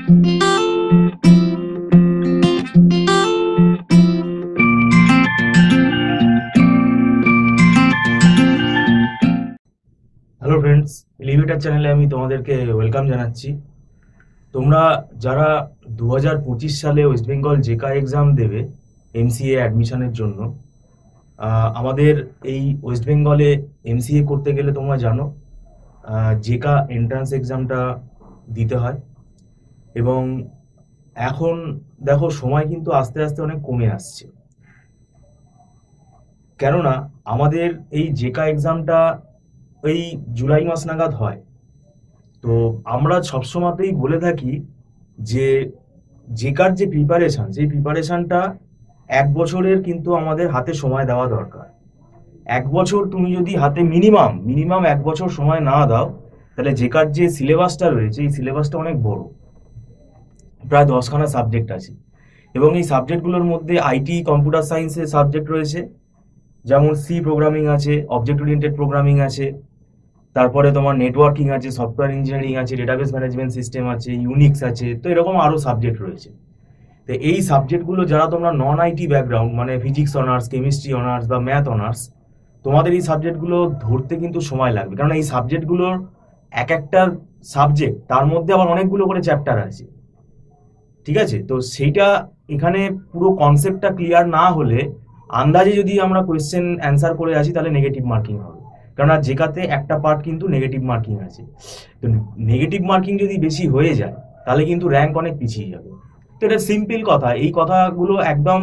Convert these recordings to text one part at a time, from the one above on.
Hello friends, elevator চ্যানেলে আমি তোমাদেরকে ওয়েলকাম জানাচ্ছি। তোমরা যারা 2025 সালে ওয়েস্ট বেঙ্গল জেকা এক্সাম দেবে এমসিএ অ্যাডমিশনের জন্য, আমাদের এই ওয়েস্ট বেঙ্গলে এমসিএ করতে গেলে তোমরা জানো জেকা এন্ট্রান্স এক্সামটা দিতে হয়। এবং এখন দেখো সময় কিন্তু আস্তে আস্তে অনেক কমে আসছে, কেননা আমাদের এই জেকা এক্সামটা ওই জুলাই মাস নাগাদ হয়। তো আমরা সবসময়তেই বলে থাকি যে জেকার যে প্রিপারেশন, সেই প্রিপারেশনটা 1 বছরের কিন্তু আমাদের হাতে সময় দেওয়া দরকার। 1 বছর তুমি যদি হাতে মিনিমাম 1 বছর সময় না দাও, তাহলে জেকার যে সিলেবাসটা রয়েছে এই সিলেবাসটা অনেক বড়, প্রায় 10খানা সাবজেক্ট আছে। এবং এই সাবজেক্টগুলোর মধ্যে আইটি কম্পিউটার সায়েন্সের সাবজেক্ট রয়েছে, যেমন সি প্রোগ্রামিং আছে, অবজেক্ট ওরিয়েন্টেড প্রোগ্রামিং আছে, তারপরে তোমার নেটওয়ার্কিং আছে, সফটওয়্যার ইঞ্জিনিয়ারিং আছে, ডেটাবেস ম্যানেজমেন্ট সিস্টেম আছে, ইউনিক্স আছে। তো এরকম আরও সাবজেক্ট রয়েছে। তো এই সাবজেক্টগুলো যারা তোমরা নন আইটি ব্যাকগ্রাউন্ড, মানে ফিজিক্স অনার্স, কেমিস্ট্রি অনার্স বা ম্যাথ অনার্স, তোমাদের এই সাবজেক্টগুলো ধরতে কিন্তু সময় লাগবে, কারণ এই সাবজেক্টগুলোর এক একটা সাবজেক্ট, তার মধ্যে আবার অনেকগুলো করে চ্যাপ্টার আছে। ঠিক আছে, তো সেইটা এখানে পুরো কনসেপ্টটা ক্লিয়ার না হলে আন্দাজে যদি আমরা কোয়েশ্চেন অ্যান্সার করে আসি, তাহলে নেগেটিভ মার্কিং হবে। কারণ আর জেকাতে একটা পার্ট কিন্তু নেগেটিভ মার্কিং আছে। তো নেগেটিভ মার্কিং যদি বেশি হয়ে যায়, তাহলে কিন্তু র্যাঙ্ক অনেক পিছিয়ে যাবে। তো এটা সিম্পল কথা, এই কথাগুলো একদম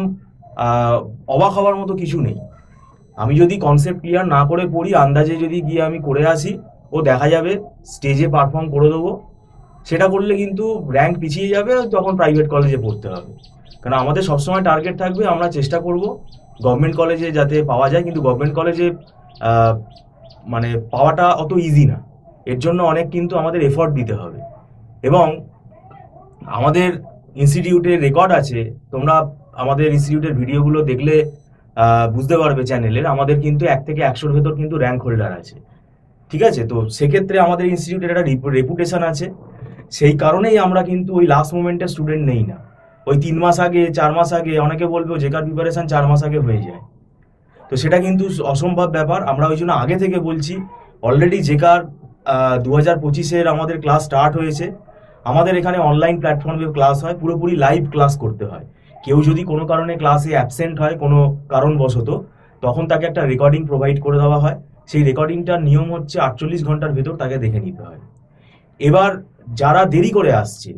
অবাক হওয়ার মতো কিছু নেই। আমি যদি কনসেপ্ট ক্লিয়ার না করে পড়ি, আন্দাজে যদি গিয়ে আমি করে আসি, ও দেখা যাবে স্টেজে পারফর্ম করে দেবো, সেটা করলে কিন্তু র্যাঙ্ক পিছিয়ে যাবে, তখন প্রাইভেট কলেজে পড়তে হবে। কারণ আমাদের সবসময় টার্গেট থাকবে, আমরা চেষ্টা করব গভর্নমেন্ট কলেজে যাতে পাওয়া যায়, কিন্তু গভর্নমেন্ট কলেজে মানে পাওয়াটা অত ইজি না। এর জন্য অনেক কিন্তু আমাদের এফর্ট দিতে হবে। এবং আমাদের ইনস্টিটিউটের রেকর্ড আছে, তোমরা আমাদের ইনস্টিটিউটের ভিডিওগুলো দেখলে বুঝতে পারবে চ্যানেলের, আমাদের কিন্তু 1 থেকে 100-র ভেতর কিন্তু র্যাঙ্ক হোল্ডার আছে। ঠিক আছে, তো সেক্ষেত্রে আমাদের ইনস্টিটিউটের একটা রেপুটেশন আছে। সেই কারণেই আমরা কিন্তু ওই লাস্ট মোমেন্টের স্টুডেন্ট নেই না। ওই 3 মাস আগে, 4 মাস আগে, অনেকে বলবে জেকার প্রিপারেশন 4 মাস আগে হয়ে যায়, তো সেটা কিন্তু অসম্ভব ব্যাপার। আমরা ওই জন্য আগে থেকে বলছি, অলরেডি জেকার 2025-এর আমাদের ক্লাস স্টার্ট হয়েছে। আমাদের এখানে অনলাইন প্ল্যাটফর্মে ক্লাস হয়, পুরোপুরি লাইভ ক্লাস করতে হয়। কেউ যদি কোনো কারণে ক্লাসে অ্যাবসেন্ট হয় কোনো কারণবশত, তখন তাকে একটা রেকর্ডিং প্রোভাইড করে দেওয়া হয়। সেই রেকর্ডিংটার নিয়ম হচ্ছে 48 ঘন্টার ভেতর তাকে দেখে নিতে হয়। এবার যারা দেরি করে আসছে,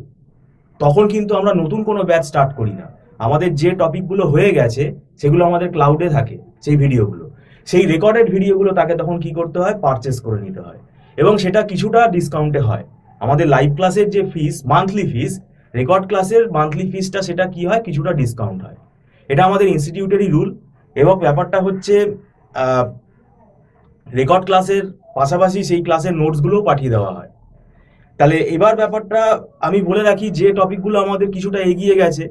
তখন কিন্তু আমরা নতুন কোনো ব্যাচ স্টার্ট করি না। আমাদের যে টপিকগুলো হয়ে গেছে সেগুলো আমাদের ক্লাউডে থাকে, সেই ভিডিওগুলো, সেই রেকর্ডেড ভিডিওগুলো তাকে তখন কি করতে হয়, পারচেস করে নিতে হয়। এবং সেটা কিছুটা ডিসকাউন্টে হয়। আমাদের লাইভ ক্লাসের যে ফিস, মান্থলি ফিস, রেকর্ড ক্লাসের মান্থলি ফিসটা সেটা কি হয়, কিছুটা ডিসকাউন্ট হয়। এটা আমাদের ইনস্টিটিউটেরই রুল। এবং ব্যাপারটা হচ্ছে রেকর্ড ক্লাসের পাশাপাশি সেই ক্লাসের নোটসগুলোও পাঠিয়ে দেওয়া হয়। তাহলে এবার ব্যাপারটা আমি বলে রাখি, যে টপিকগুলো আমাদের কিছুটা এগিয়ে গেছে,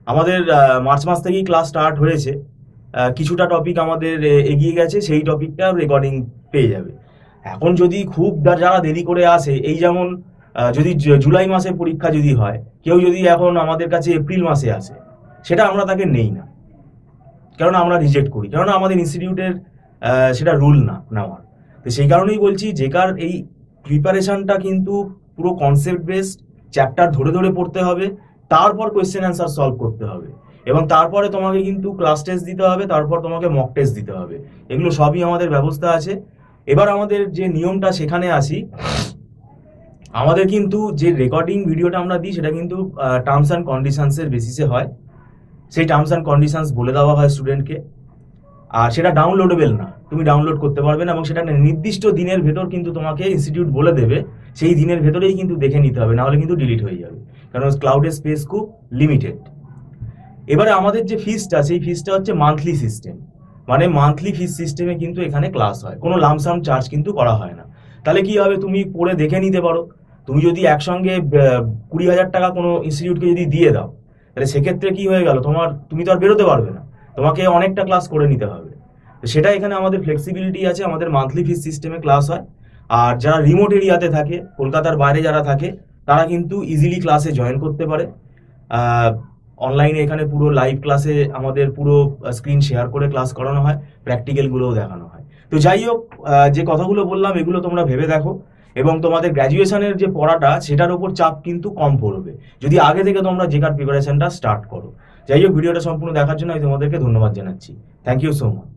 আমাদের মার্চ মাস থেকেই ক্লাস স্টার্ট হয়েছে, কিছুটা টপিক আমাদের এগিয়ে গেছে, সেই টপিকটা রেকর্ডিং পেয়ে যাবে। এখন যদি খুব যারা দেরি করে আসে, এই যেমন যদি জুলাই মাসে পরীক্ষা যদি হয়, কেউ যদি এখন আমাদের কাছে এপ্রিল মাসে আসে, সেটা আমরা তাকে নেই না, কারণ আমরা রিজেক্ট করি, কারণ আমাদের ইনস্টিটিউটের সেটা রুল না নেওয়ার। তো সেই কারণেই বলছি, জেকার এই প্রিপারেশনটা কিন্তু পুরো কনসেপ্ট বেসড, চ্যাপ্টার ধরে ধরে পড়তে হবে, তারপর কোয়েশ্চেন অ্যান্সার সলভ করতে হবে, এবং তারপরে তোমাকে কিন্তু ক্লাস টেস্ট দিতে হবে, তারপর তোমাকে মক টেস্ট দিতে হবে। এগুলো সবই আমাদের ব্যবস্থা আছে। এবার আমাদের যে নিয়মটা সেখানে আসি, আমাদের কিন্তু যে রেকর্ডিং ভিডিওটা আমরা দিই, সেটা কিন্তু টার্মস অ্যান্ড কন্ডিশনসের বেসিসে হয়। সেই টার্মস অ্যান্ড কন্ডিশনস বলে দেওয়া হয় স্টুডেন্টকে, আর সেটা ডাউনলোডেবল না, তুমি ডাউনলোড করতে পারবে না। এবং সেটা নির্দিষ্ট দিনের ভেতর কিন্তু তোমাকে ইনস্টিটিউট বলে দেবে, সেই দিনের ভেতরেই কিন্তু দেখে নিতে হবে, নাহলে কিন্তু ডিলিট হয়ে যাবে, কারণ ক্লাউডের স্পেস খুব লিমিটেড। এবারে আমাদের যে ফিসটা, সেই ফিসটা হচ্ছে মান্থলি সিস্টেম, মানে মান্থলি ফিস সিস্টেমে কিন্তু এখানে ক্লাস হয়, কোনো লামসাম চার্জ কিন্তু করা হয় না। তাহলে কি হবে, তুমি পড়ে দেখে নিতে পারো। তুমি যদি একসঙ্গে 20,000 টাকা কোনো ইনস্টিটিউটকে যদি দিয়ে দাও, তাহলে সেক্ষেত্রে কি হয়ে গেল, তুমি তো আর বেরোতে পারবে না, তোমাকে অনেকটা ক্লাস করে নিতে হবে। তো সেটা এখানে আমাদের ফ্লেক্সিবিলিটি আছে, আমাদের মান্থলি ফিস সিস্টেমে ক্লাস হয়। আর যারা রিমোট এরিয়াতে থাকে, কলকাতার বাইরে যারা থাকে, তারা কিন্তু ইজিলি ক্লাসে জয়েন করতে পারে। অনলাইনে এখানে পুরো লাইভ ক্লাসে আমাদের পুরো স্ক্রিন শেয়ার করে ক্লাস করানো হয়, প্র্যাকটিক্যালগুলোও দেখানো হয়। তো যাই হোক, যে কথাগুলো বললাম এগুলো তোমরা ভেবে দেখো, এবং তোমাদের গ্র্যাজুয়েশনের যে পড়াটা সেটার উপর চাপ কিন্তু কম পড়বে যদি আগে থেকে তোমরা জেকার প্রিপারেশনটা স্টার্ট করো। যাই হোক, ভিডিওটা সম্পূর্ণ দেখার জন্য আমি তোমাদেরকে ধন্যবাদ জানাচ্ছি। Thank you so much.